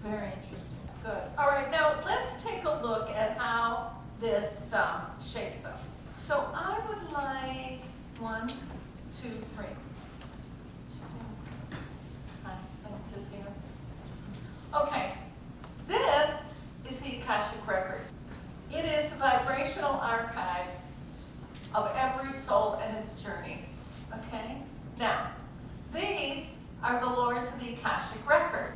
Very interesting. Good. All right, now let's take a look at how this shapes up. So I would like 1, 2, 3. Hi, nice to see you. Okay, this is the Akashic Record. It is the vibrational archive of every soul and its journey. Okay? Now, these are the lords of the Akashic Record.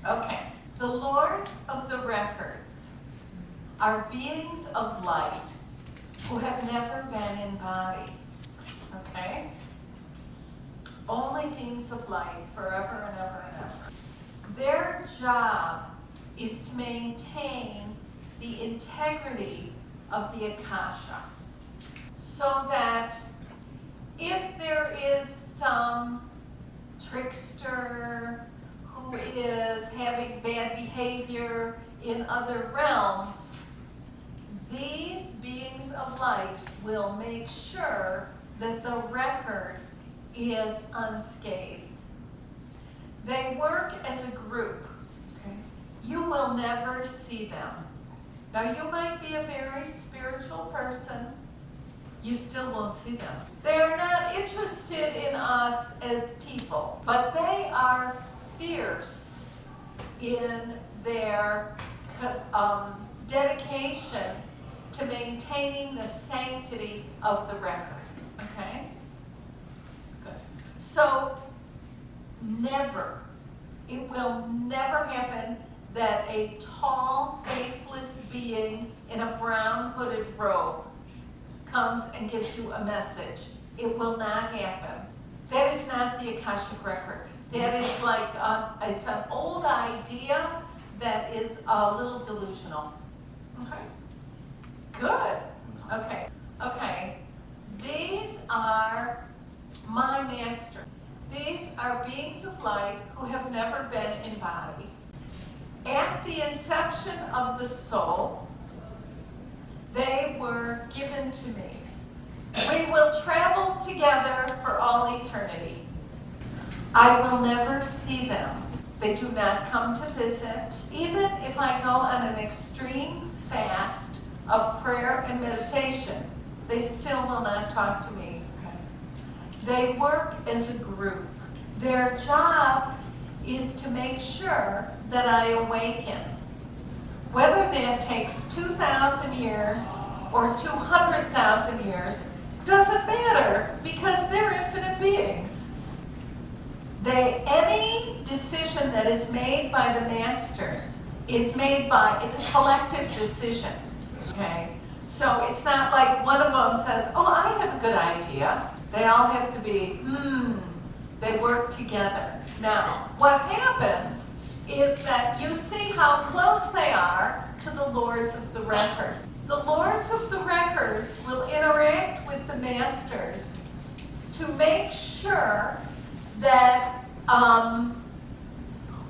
Okay, the lords of the records are beings of light who have never been embodied. Okay? Only beings of light forever and ever and ever. Their job is to maintain the integrity of the Akasha, so that if there is some trickster who is having bad behavior in other realms, these beings of light will make sure that the record is unscathed. They work as a group. Okay? You will never see them. Now, you might be a very spiritual person. You still won't see them. They are not interested in us as people, but they are fierce in their dedication to maintaining the sanctity of the record. Okay? Good. So, it will never happen that a tall, faceless being in a brown hooded robe comes and gives you a message. It will not happen. That is not the Akashic Record. That is like, it's an old idea that is a little delusional. Okay? Good. Okay. Okay. These are my master. These are beings of light who have never been embodied. At the inception of the soul, they were given to me. We will travel together for all eternity. I will never see them. They do not come to visit. Even if I go on an extreme fast of prayer and meditation, they still will not talk to me. They work as a group. Their job is to make sure that I awaken. Whether that takes 2,000 years or 200,000 years doesn't matter, because they're infinite beings. Any decision that is made by the masters is made by, it's a collective decision. Okay? So it's not like one of them says, oh, I have a good idea. They all have to be, they work together. Now, what happens is that you see how close they are to the lords of the records. The lords of the records will interact with the masters to make sure that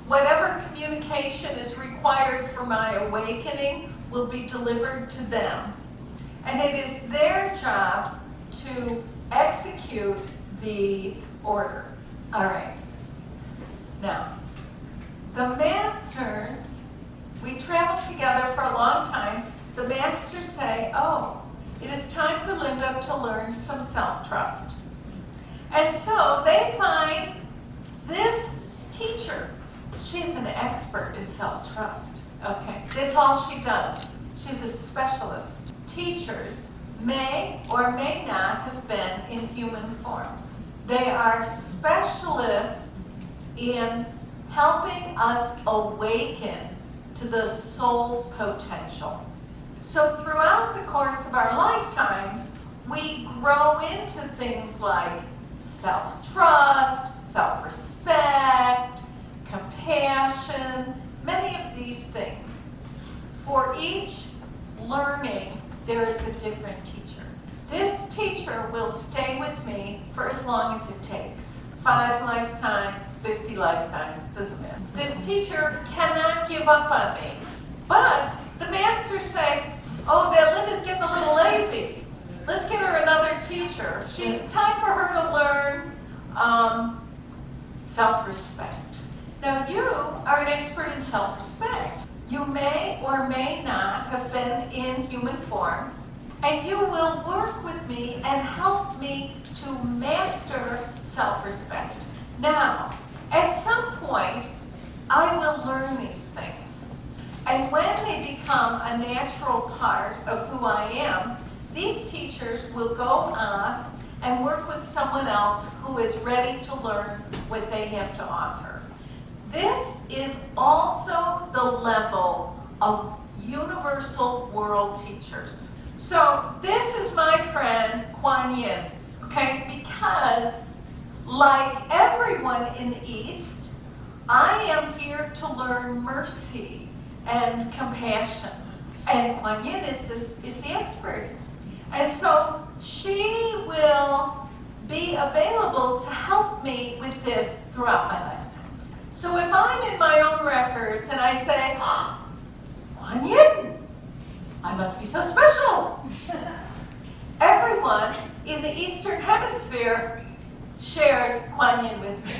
whatever communication is required for my awakening will be delivered to them. And it is their job to execute the order. All right. Now, the masters, we travel together for a long time. The masters say, oh, it is time for Linda to learn some self-trust. And so they find this teacher. She's an expert in self-trust. Okay, that's all she does. She's a specialist. Teachers may or may not have been in human form. They are specialists in helping us awaken to the soul's potential. So throughout the course of our lifetimes, we grow into things like self-trust, self-respect, compassion, many of these things. For each learning, there is a different teacher. This teacher will stay with me for as long as it takes. 5 lifetimes, 50 lifetimes, doesn't matter. This teacher cannot give up on me. But the masters say, oh, that Linda's getting a little lazy. Let's get her another teacher. Time for her to learn may or may not have been in human form, and you will work with me and help me to master self-respect. Now, at some point, I will learn these things. And when they become a natural part of who I am, these teachers will go off and work with someone else who is ready to learn what they have to offer. This is also the level of universal world teachers. So this is my friend Kuan Yin, okay? Because like everyone in the East, I am here to learn mercy and compassion. And Kuan Yin is the expert. And so she will be available to help me with this throughout my lifetime. So if I'm in my own records and I say, oh, Kuan Yin, I must be so special. Everyone in the Eastern Hemisphere shares Kuan Yin with me.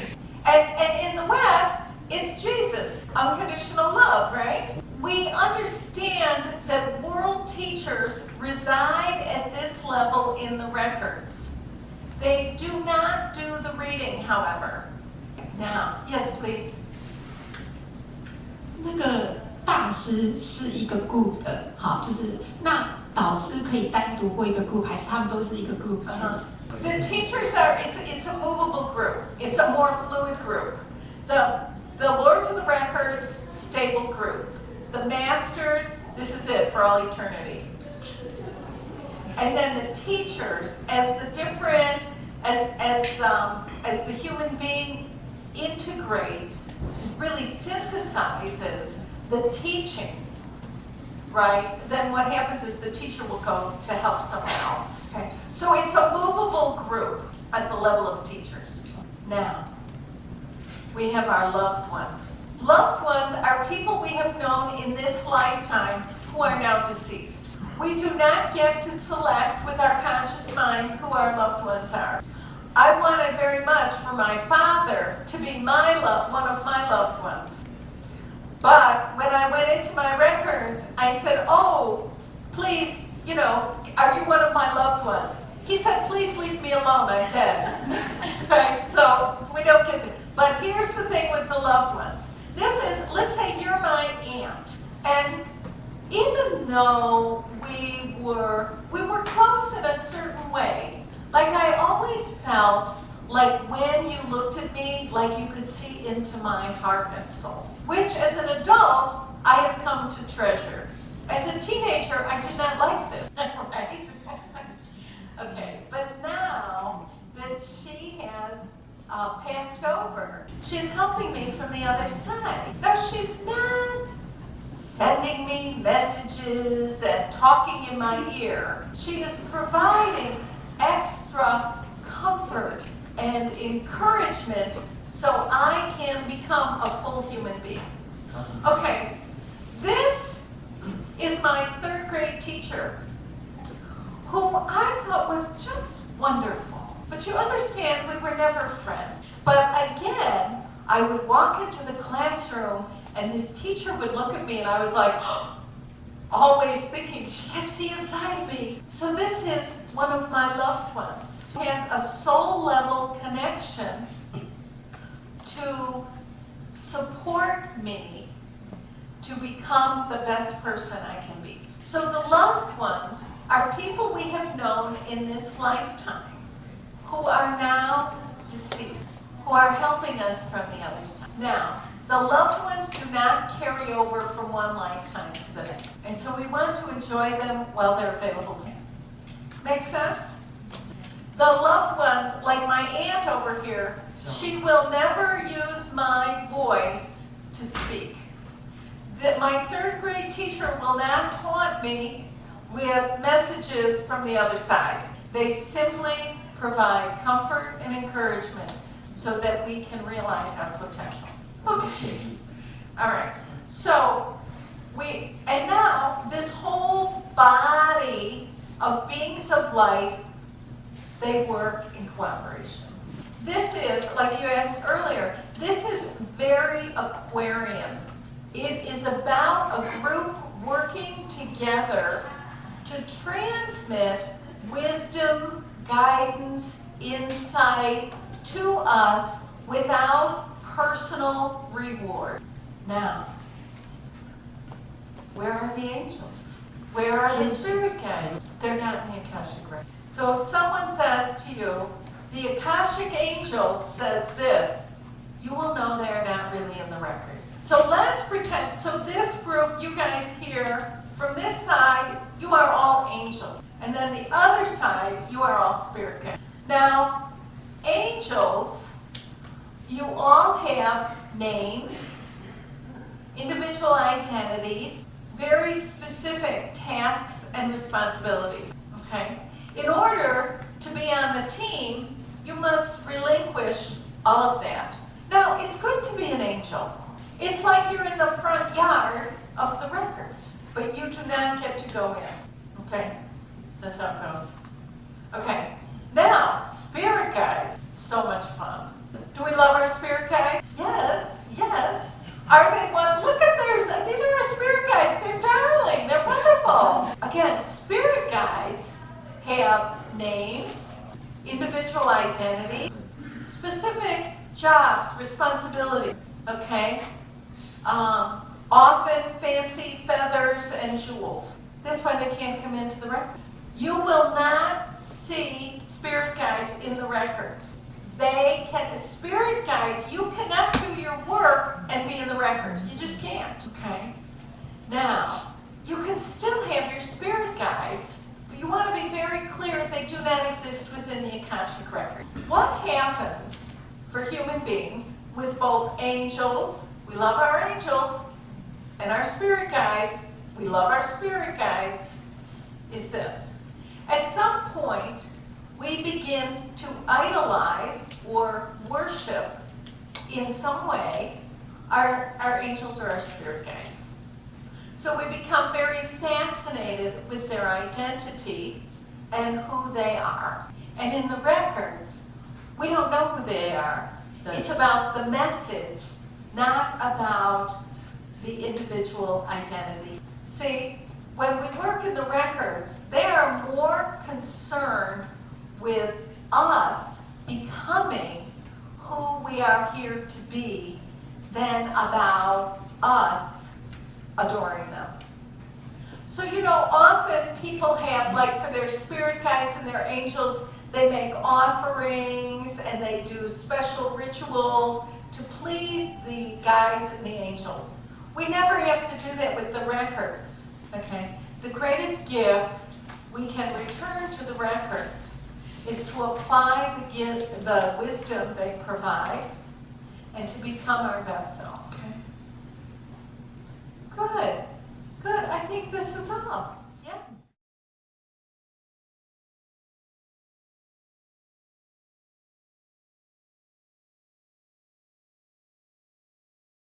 And in the West, it's Jesus, unconditional love, right? We understand that world teachers reside at this level in the records. They do not do the reading, however. Now, yes, please. 那个大师是一个 group 的，好，就是那导师可以单独过一个 group， 还是他们都是一个 group？ The teachers are, it's a movable group. It's a more fluid group. The Lords of the Records, stable group. The Masters, this is it for all eternity. And then the teachers, as the different, as the human being integrates, really synthesizes the teaching, right? Then what happens is the teacher will go to help someone else. Okay? So it's a movable group at the level of teachers. Now, we have our loved ones. Loved ones are people we have known in this lifetime who are now deceased. We do not get to select with our conscious mind who our loved ones are. I wanted very much for my father to be one of my loved ones. But when I went into my records, I said, oh, please, are you one of my loved ones? He said, please leave me alone, I'm dead. Right? So we don't get to. But here's the thing with the loved ones. This is, let's say you're my aunt. And even though we were close in a certain way, like I always felt like when you looked at me, like you could see into my heart and soul, which as an adult, I have come to treasure. As a teenager, I did not like this, right? Okay, but now that she has passed over, she's helping me from the other side. Now she's not sending me messages and talking in my ear. She is providing extra comfort and encouragement so I can become a full human being. Okay, this is my third grade teacher, who I thought was just wonderful. But you understand, we were never friends. But again, I would walk into the classroom and this teacher would look at me and I was like, always thinking, she can see inside of me. So this is one of my loved ones. He has a soul level connection to support me to become the best person I can be. So the loved ones are people we have known in this lifetime who are now deceased, who are helping us from the other side. Now, the loved ones do not carry over from one lifetime to the next. And so we want to enjoy them while they're available to you. Make sense? The loved ones, like my aunt over here, she will never use my voice to speak. My third grade teacher will not haunt me with messages from the other side. They simply provide comfort and encouragement so that we can realize our potential. Okay. All right. So and now this whole body of beings of light, they work in cooperation. This is, like you asked earlier, this is very Aquarian. It is about a group working together to transmit wisdom, guidance, insight to us without personal reward. Now, where are the angels? Where are the spirit guides? They're not in the Akashic record. So if someone says to you, the Akashic angel says this, you will know they're not really in the record. So let's pretend, so this group, you guys here, from this side, you are all angels. And then the other side, you are all spirit guides. Now, angels, you all have names, individual identities, very specific tasks and responsibilities, okay? In order to be on the team, you must relinquish all of that. Now, it's good to be an angel. It's like you're in the front yard of the records, but you do not get to go in, okay? That's how it goes. Okay, now, spirit guides, so much fun. Do we love our spirit guides? Yes, yes. Are they one? Look at theirs. These are our spirit guides. They're darling. They're wonderful. Again, spirit guides have names, individual identity, specific jobs, responsibility. Okay. Often fancy feathers and jewels. That's why they can't come into the record. You will not see spirit guides in the records. They can, spirit guides, you cannot do your work and be in the records. You just can't, okay? Now, you can still have your spirit guides, but you want to be very clear they do not exist within the Akashic record. What happens for human beings with both angels, we love our angels, and our spirit guides, we love our spirit guides, is this. At some point, we begin to idolize or worship in some way our angels or our spirit guides. So we become very fascinated with their identity and who they are. And in the records, we don't know who they are. It's about the message, not about the individual identity. See, when we work in the records, they are more concerned with us becoming who we are here to be than about us adoring them. So, you know, often people have, like for their spirit guides and their angels, they make offerings and they do special rituals to please the guides and the angels. We never have to do that with the records, okay? The greatest gift we can return to the records is to apply the wisdom they provide and to become our best selves. Okay? Good. Good. I think this is all.